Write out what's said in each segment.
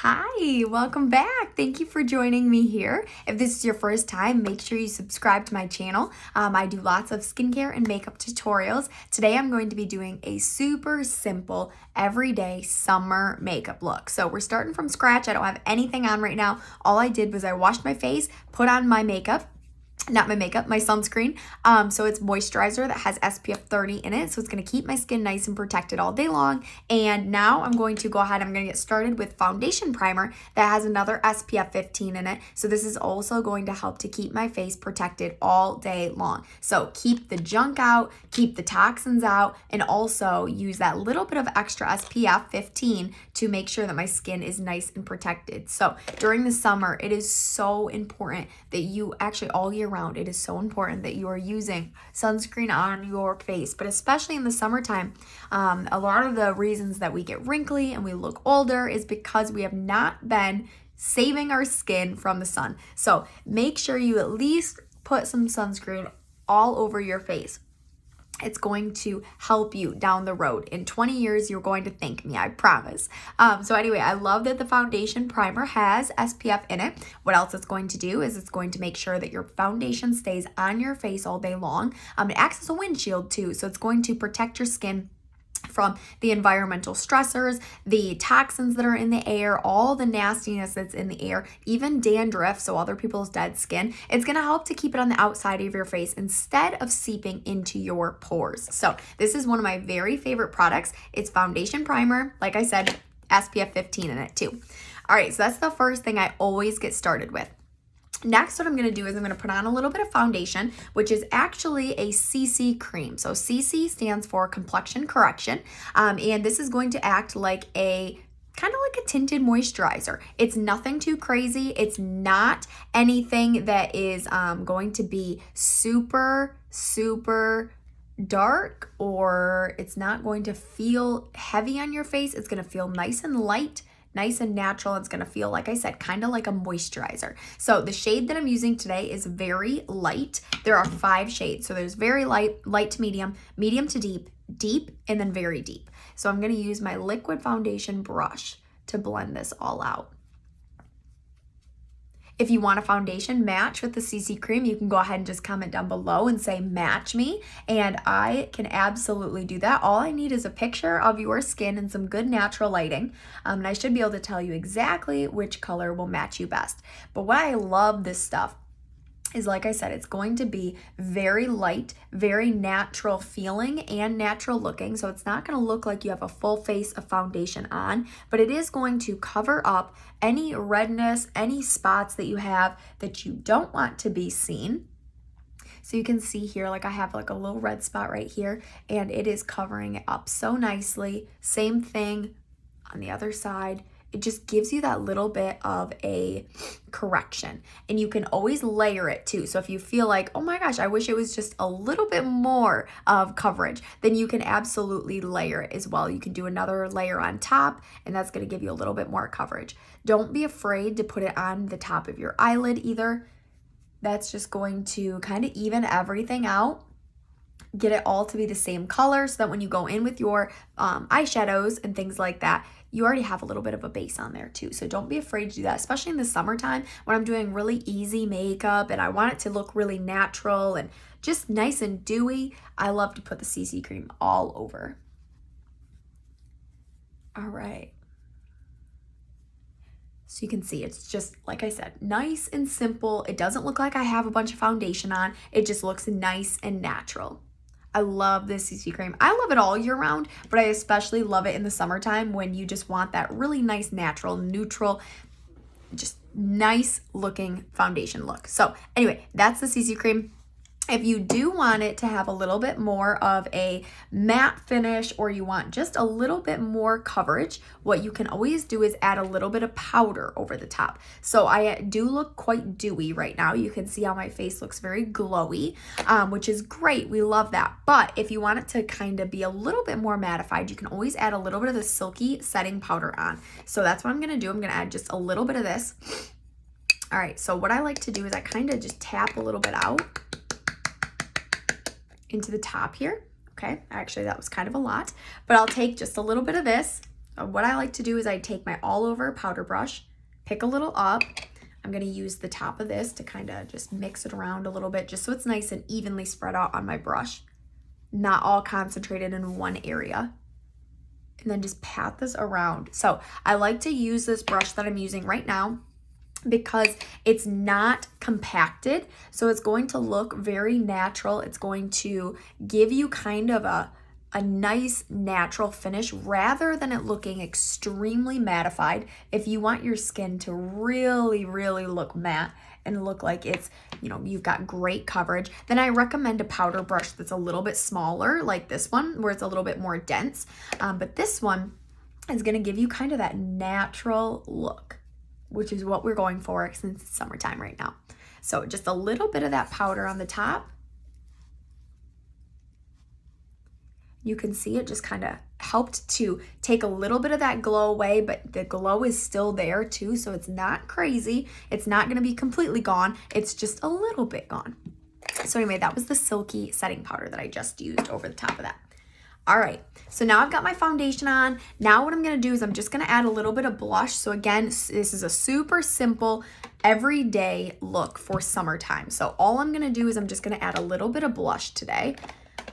Hi, welcome back. Thank you for joining me here. If this is your first time, make sure you subscribe to my channel. I do lots of skincare and makeup tutorials. Today I'm going to be doing a super simple, everyday summer makeup look. So we're starting from scratch. I don't have anything on right now. All I did was I washed my face, put on my makeup, my sunscreen. So it's moisturizer that has SPF 30 in it. So it's going to keep my skin nice and protected all day long. And now I'm going to go ahead, I'm going to get started with foundation primer that has another SPF 15 in it. So this is also going to help to keep my face protected all day long. So keep the junk out, keep the toxins out, and also use that little bit of extra SPF 15 to make sure that my skin is nice and protected. So during the summer, it is so important that you actually all year round, it is so important that you are using sunscreen on your face, but especially in the summertime. A lot of the reasons that we get wrinkly and we look older is because we have not been saving our skin from the sun. So make sure you at least put some sunscreen all over your face. It's going to help you down the road. In 20 years, you're going to thank me, I promise. So anyway, I love that the foundation primer has SPF in it. What else it's going to do is it's going to make sure that your foundation stays on your face all day long. It acts as a windshield too, so it's going to protect your skin from the environmental stressors, the toxins that are in the air, all the nastiness that's in the air, even dandruff, so other people's dead skin. It's going to help to keep it on the outside of your face instead of seeping into your pores. So this is one of my very favorite products. It's foundation primer, like I said, SPF 15 in it too. All right, so that's the first thing I always get started with. Next, what I'm going to do is I'm going to put on a little bit of foundation, which is actually a CC cream. So CC stands for complexion correction, and this is going to act like a kind of like a tinted moisturizer. It's nothing too crazy. It's not anything that is going to be super dark, or it's not going to feel heavy on your face. It's going to feel nice and light, nice and natural. It's going to feel, like I said, kind of like a moisturizer. So the shade that I'm using today is very light. There are 5 shades. So there's very light, light to medium, medium to deep, deep, and then very deep. So I'm going to use my liquid foundation brush to blend this all out. If you want a foundation match with the CC cream, you can go ahead and just comment down below and say match me, and I can absolutely do that. All I need is a picture of your skin and some good natural lighting, and I should be able to tell you exactly which color will match you best. But why I love this stuff is, like I said, it's going to be very light, very natural feeling and natural looking. So it's not going to look like you have a full face of foundation on, but it is going to cover up any redness, any spots that you have that you don't want to be seen. So you can see here, like I have like a little red spot right here, and it is covering it up so nicely. Same thing on the other side. It just gives you that little bit of a correction, and you can always layer it too. So if you feel like, oh my gosh, I wish it was just a little bit more of coverage, then you can absolutely layer it as well. You can do another layer on top, and that's going to give you a little bit more coverage. Don't be afraid to put it on the top of your eyelid either. That's just going to kind of even everything out. Get it all to be the same color so that when you go in with your eyeshadows and things like that, you already have a little bit of a base on there too. So don't be afraid to do that, especially in the summertime when I'm doing really easy makeup and I want it to look really natural and just nice and dewy. I love to put the CC cream all over. All right. So you can see it's just, like I said, nice and simple. It doesn't look like I have a bunch of foundation on. It just looks nice and natural. I love this CC cream. I love it all year round, but I especially love it in the summertime when you just want that really nice, natural, neutral, just nice looking foundation look. So anyway, that's the CC cream. If you do want it to have a little bit more of a matte finish, or you want just a little bit more coverage, what you can always do is add a little bit of powder over the top. So I do look quite dewy right now. You can see how my face looks very glowy, which is great. We love that. But if you want it to kind of be a little bit more mattified, you can always add a little bit of the Silky setting powder on. So that's what I'm going to do. I'm going to add just a little bit of this. All right, so what I like to do is I kind of just tap a little bit out into the top here. Okay, actually that was kind of a lot, but I'll take just a little bit of this what I like to do is I take my all over powder brush, pick a little up. I'm going to use the top of this to kind of just mix it around a little bit just so it's nice and evenly spread out on my brush, not all concentrated in one area. And then just pat this around. So I like to use this brush that I'm using right now because it's not compacted. So it's going to look very natural. It's going to give you kind of a nice natural finish rather than it looking extremely mattified. If you want your skin to really, really look matte and look like it's, you know, you've got great coverage, then I recommend a powder brush that's a little bit smaller, like this one, where it's a little bit more dense. But this one is going to give you kind of that natural look, which is what we're going for since it's summertime right now. So just a little bit of that powder on the top. You can see it just kind of helped to take a little bit of that glow away, but the glow is still there too, so it's not crazy. It's not going to be completely gone. It's just a little bit gone. So anyway, that was the Silky setting powder that I just used over the top of that. All right, so now I've got my foundation on. Now what I'm going to do is I'm just going to add a little bit of blush. So again, this is a super simple everyday look for summertime. So all I'm going to do is I'm just going to add a little bit of blush today.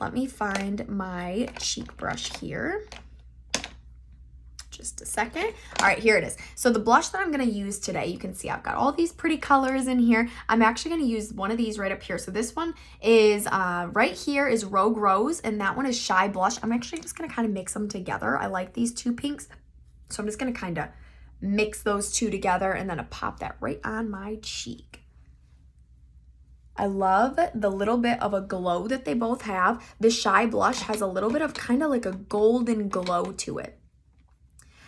Let me find my cheek brush here. Just a second. All right, here it is. So the blush that I'm going to use today, you can see I've got all these pretty colors in here. I'm actually going to use one of these right up here. So this one is right here is Rogue Rose, and that one is Shy Blush. I'm actually just going to kind of mix them together. I like these two pinks, so I'm just going to kind of mix those two together and then pop that right on my cheek. I love the little bit of a glow that they both have. The Shy Blush has a little bit of kind of like a golden glow to it.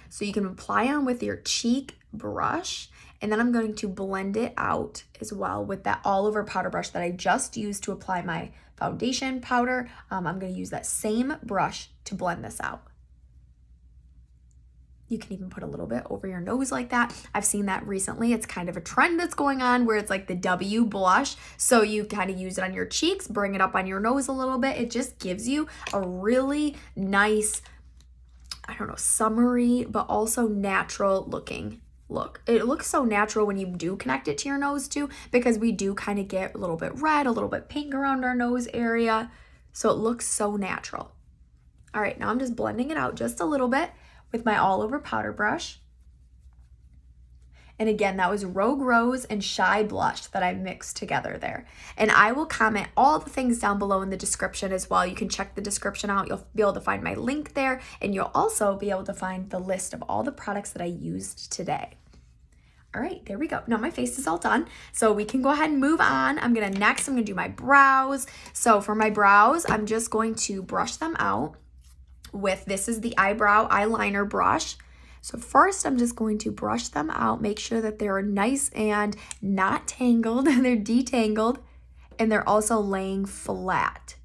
So you can apply on with your cheek brush, and then I'm going to blend it out as well with that all over powder brush that I just used to apply my foundation powder. I'm going to use that same brush to blend this out. You can even put a little bit over your nose like that. I've seen that recently. It's kind of a trend that's going on where it's like the W blush. So you kind of use it on your cheeks, bring it up on your nose a little bit. It just gives you a really nice, I don't know, summery, but also natural looking look. It looks so natural when you do connect it to your nose too, because we do kind of get a little bit red, a little bit pink around our nose area. So it looks so natural. All right, now I'm just blending it out just a little bit with my all over powder brush. And again, that was Rogue Rose and Shy Blush that I mixed together there. And I will comment all the things down below in the description as well. You can check the description out. You'll be able to find my link there, and you'll also be able to find the list of all the products that I used today. All right, there we go. Now my face is all done, so we can go ahead and move on. Next I'm gonna do my brows. So for my brows, I'm just going to brush them out with, this is the Eyebrow eyeliner brush. So first I'm just going to brush them out, make sure that they're nice and not tangled, they're detangled, and they're also laying flat.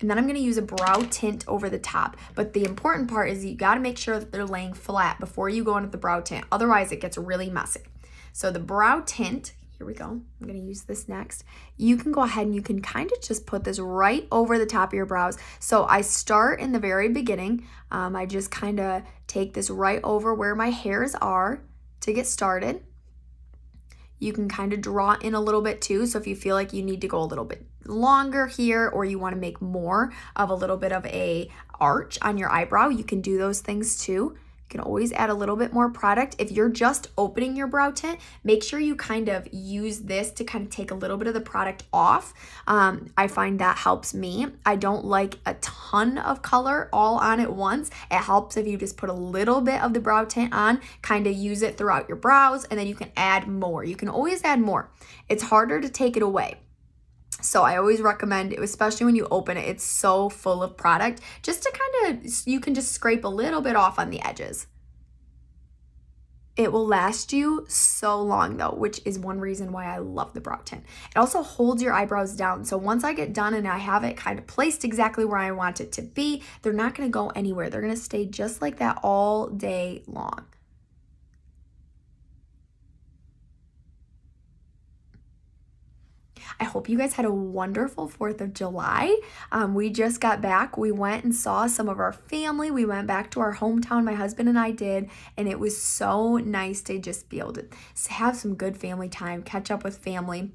And then I'm gonna use a brow tint over the top. But the important part is you gotta make sure that they're laying flat before you go into the brow tint. Otherwise it gets really messy. So the brow tint, here we go. I'm gonna use this next. You can go ahead and you can kind of just put this right over the top of your brows. So I start in the very beginning. I just kind of take this right over where my hairs are to get started. You can kind of draw in a little bit too. So if you feel like you need to go a little bit longer here, or you want to make more of a little bit of a arch on your eyebrow, you can do those things too. You can always add a little bit more product. If you're just opening your brow tint, make sure you kind of use this to kind of take a little bit of the product off. I find that helps me. I don't like a ton of color all on at once. It helps if you just put a little bit of the brow tint on, kind of use it throughout your brows, and then you can add more. You can always add more. It's harder to take it away. So I always recommend, especially when you open it, it's so full of product, just to kind of, you can just scrape a little bit off on the edges. It will last you so long though, which is one reason why I love the brow tint. It also holds your eyebrows down. So once I get done and I have it kind of placed exactly where I want it to be, they're not going to go anywhere. They're going to stay just like that all day long. I hope you guys had a wonderful 4th of July. We just got back. We went and saw some of our family. We went back to our hometown, my husband and I did, and it was so nice to just be able to have some good family time, catch up with family.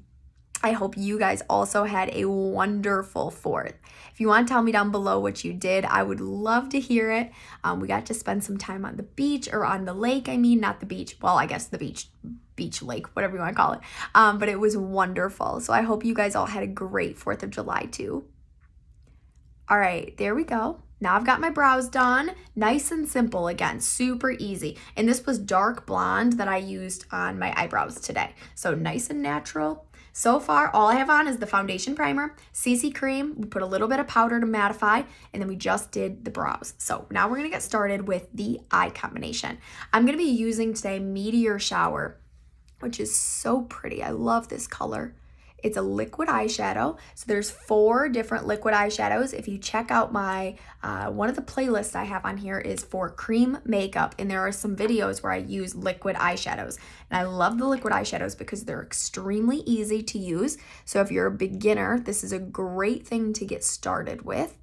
I hope you guys also had a wonderful 4th. If you want to tell me down below what you did, I would love to hear it. We got to spend some time on the beach, or on the lake, I mean, not the beach. Well, I guess the beach lake, whatever you want to call it. But it was wonderful. So I hope you guys all had a great 4th of July too. All right, there we go. Now I've got my brows done. Nice and simple again, super easy. And this was dark blonde that I used on my eyebrows today. So nice and natural. So far, all I have on is the foundation primer, CC cream. We put a little bit of powder to mattify, and then we just did the brows. So now we're gonna get started with the eye combination. I'm gonna be using today Meteor Shower, which is so pretty. I love this color. It's a liquid eyeshadow. So there's 4 different liquid eyeshadows. If you check out my, one of the playlists I have on here is for cream makeup. And there are some videos where I use liquid eyeshadows. And I love the liquid eyeshadows because they're extremely easy to use. So if you're a beginner, this is a great thing to get started with.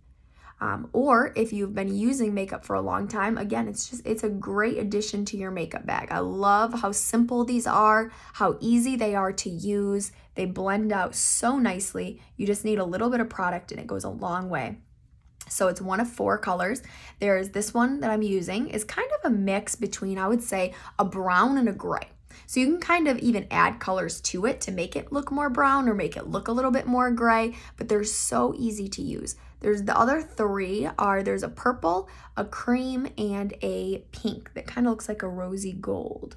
Or if you've been using makeup for a long time, again, it's a great addition to your makeup bag. I love how simple these are, how easy they are to use. They blend out so nicely. You just need a little bit of product and it goes a long way. So it's one of 4 colors. There's this one that I'm using is kind of a mix between, I would say, a brown and a gray. So you can kind of even add colors to it to make it look more brown or make it look a little bit more gray, but they're so easy to use. There's the other 3 there's a purple, a cream, and a pink that kind of looks like a rosy gold.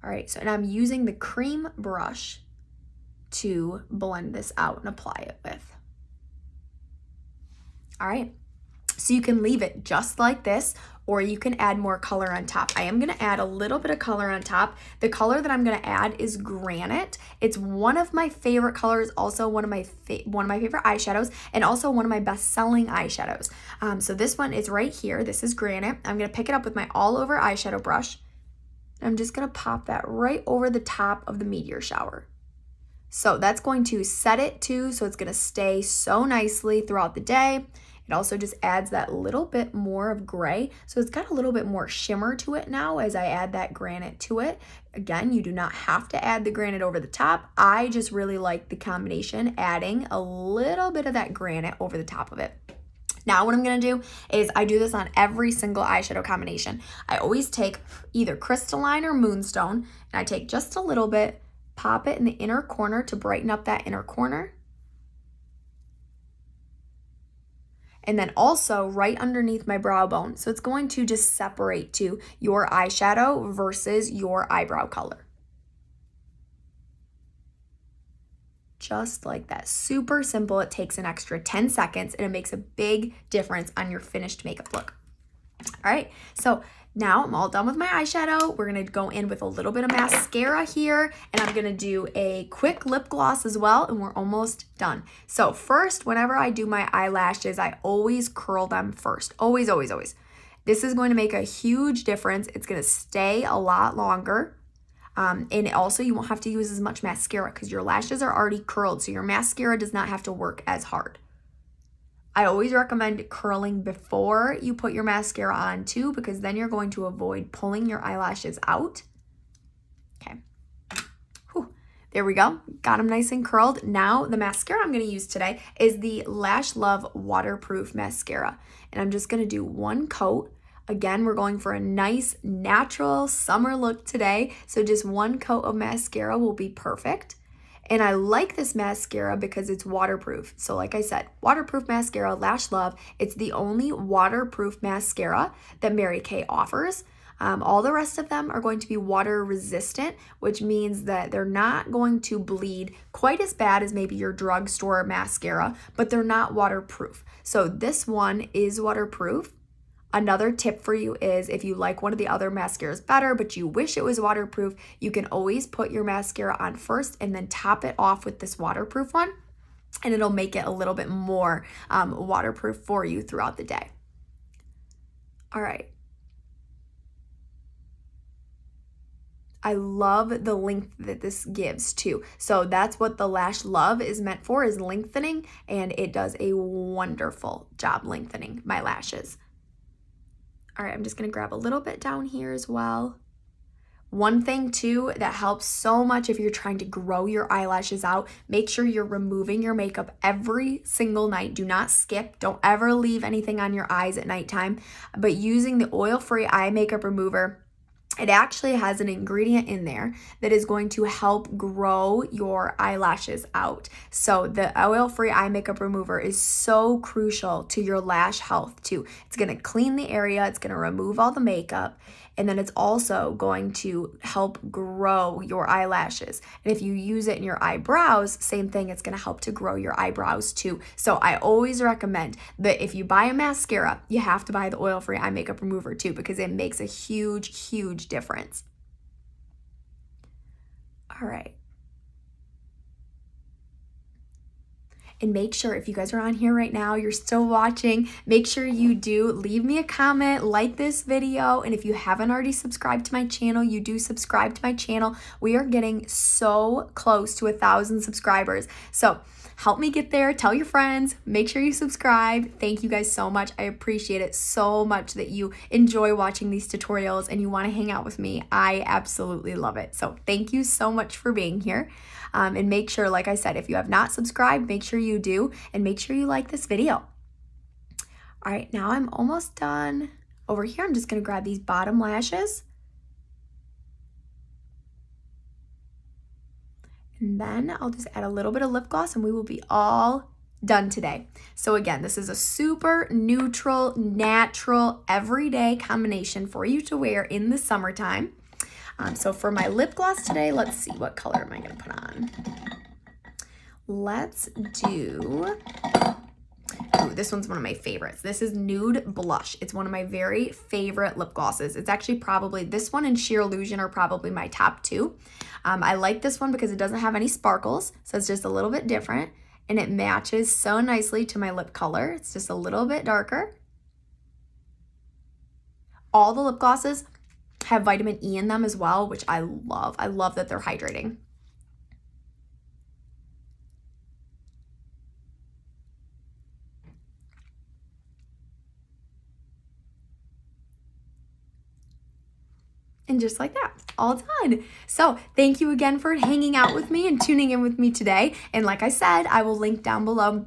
All right, so and I'm using the cream brush to blend this out and apply it with. All right, so you can leave it just like this, or you can add more color on top. I am gonna add a little bit of color on top. The color that I'm gonna add is Granite. It's one of my favorite colors, also one of my favorite eyeshadows, and also one of my best-selling eyeshadows. So this one is right here. This is Granite. I'm gonna pick it up with my all-over eyeshadow brush. I'm just gonna pop that right over the top of the Meteor Shower. So that's going to set it too, so it's gonna stay so nicely throughout the day. It also just adds that little bit more of gray. So it's got a little bit more shimmer to it now as I add that Granite to it. Again, you do not have to add the Granite over the top. I just really like the combination, adding a little bit of that Granite over the top of it. Now what I'm gonna do is I do this on every single eyeshadow combination. I always take either Crystalline or Moonstone, and I take just a little bit, pop it in the inner corner to brighten up that inner corner. And then also right underneath my brow bone. So it's going to just separate to your eyeshadow versus your eyebrow color. Just like that. Super simple. It takes an extra 10 seconds and it makes a big difference on your finished makeup look. All right, so now I'm all done with my eyeshadow. We're gonna go in with a little bit of mascara here, and I'm gonna do a quick lip gloss as well, and we're almost done. So first, whenever I do my eyelashes, I always curl them first. Always, always, always. This is going to make a huge difference. It's gonna stay a lot longer. And also you won't have to use as much mascara because your lashes are already curled, so your mascara does not have to work as hard. I always recommend curling before you put your mascara on too, because then you're going to avoid pulling your eyelashes out. Okay. Whew. There we go. Got them nice and curled. Now the mascara I'm going to use today is the Lash Love Waterproof Mascara. And I'm just going to do one coat. Again, we're going for a nice natural summer look today. So just one coat of mascara will be perfect. And I like this mascara because it's waterproof. So like I said, waterproof mascara, Lash Love. It's the only waterproof mascara that Mary Kay offers. All the rest of them are going to be water resistant, which means that they're not going to bleed quite as bad as maybe your drugstore mascara, but they're not waterproof. So this one is waterproof. Another tip for you is if you like one of the other mascaras better, but you wish it was waterproof, you can always put your mascara on first and then top it off with this waterproof one, and it'll make it a little bit more waterproof for you throughout the day. All right. I love the length that this gives too. So that's what the Lash Love is meant for, is lengthening, and it does a wonderful job lengthening my lashes. All right, I'm just gonna grab a little bit down here as well. One thing too that helps so much if you're trying to grow your eyelashes out, make sure you're removing your makeup every single night. Do not skip. Don't ever leave anything on your eyes at nighttime. But using the oil-free eye makeup remover, it actually has an ingredient in there that is going to help grow your eyelashes out. So the oil-free eye makeup remover is so crucial to your lash health too. It's going to clean the area, it's going to remove all the makeup, and then it's also going to help grow your eyelashes. And if you use it in your eyebrows, same thing, it's going to help to grow your eyebrows too. So I always recommend that if you buy a mascara, you have to buy the oil-free eye makeup remover too, because it makes a huge, huge difference. All right. And make sure, if you guys are on here right now, you're still watching, make sure you do leave me a comment, like this video, and if you haven't already subscribed to my channel, you do subscribe to my channel. We are getting so close to 1,000 subscribers. So help me get there. Tell your friends. Make sure you subscribe. Thank you guys so much. I appreciate it so much that you enjoy watching these tutorials and you want to hang out with me. I absolutely love it. So thank you so much for being here. And make sure, like I said, if you have not subscribed, make sure you do, and make sure you like this video. All right, now I'm almost done. Over here, I'm just going to grab these bottom lashes. And then I'll just add a little bit of lip gloss and we will be all done today. So again, this is a super neutral, natural, everyday combination for you to wear in the summertime. So for my lip gloss today, let's see, what color am I going to put on? Let's do, ooh, this one's one of my favorites. This is Nude Blush. It's one of my very favorite lip glosses. It's actually probably, this one and Sheer Illusion are probably my top two. I like this one because it doesn't have any sparkles, so it's just a little bit different, and it matches so nicely to my lip color. It's just a little bit darker. All the lip glosses have vitamin E in them as well, which I love. I love that they're hydrating. And just like that, all done. So thank you again for hanging out with me and tuning in with me today. And like I said, I will link down below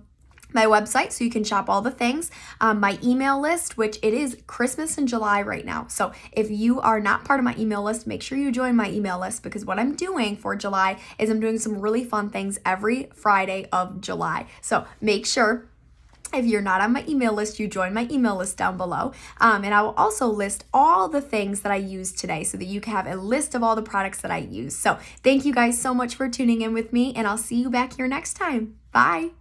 my website so you can shop all the things, my email list, which it is Christmas in July right now. So if you are not part of my email list, make sure you join my email list, because what I'm doing for July is I'm doing some really fun things every Friday of July. So make sure, if you're not on my email list, you join my email list down below. And I will also list all the things that I used today so that you can have a list of all the products that I use. So thank you guys so much for tuning in with me, and I'll see you back here next time. Bye.